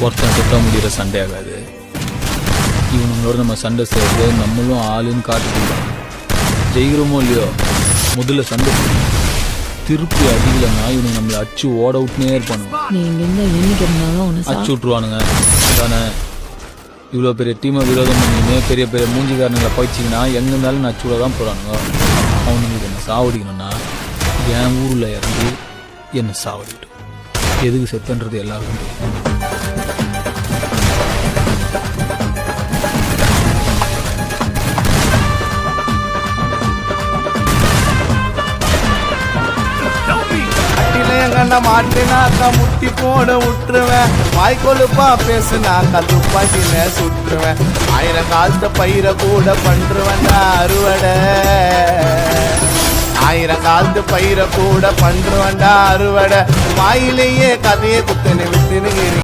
ஒருத்தன் சுத்த முடிகிற சண்டை ஆகாது. இவங்களோட நம்ம சண்டை செய்யறது நம்மளும் ஆளுன்னு காட்டுக்கலாம். ஜெயிக்கிறோமோ இல்லையோ முதல்ல சண்டை திருப்பி அடிக்கலன்னா இவனுங்க நம்மளை அச்சு ஓட விட்டுனே இருப்பானுங்க. அச்சு விட்டுருவானுங்க தானே. இவ்வளோ பெரிய டீமை விரோதம் பண்ணின்னு பெரிய பெரிய மூஞ்சிக்காரனுங்களை போயிச்சிங்கன்னா எங்கே இருந்தாலும் அச்சு விட தான் போகிறானுங்க. அவனுங்களுக்கு என்ன சாவடிக்கணும்னா என் ஊரில் இறங்கி என்னை சாவடிக்கட்டும். எதுக்கு செத்துன்றது எல்லாருக்கும் தெரியும். மாட்டினாக்கா முட்டி போட விட்டுருவேன். வாய்க்கொழுப்பா பேசுனாக்கா துப்பாக்கில சுட்டுருவேன். 1000 காலத்து பயிரை கூட பண்றவன்டா அறுவடை. 1000 காலத்து பயிரை கூட பண்றவன்டா அறுவடை. வாயிலேயே கதையை குத்துன்னு விட்டுன்னு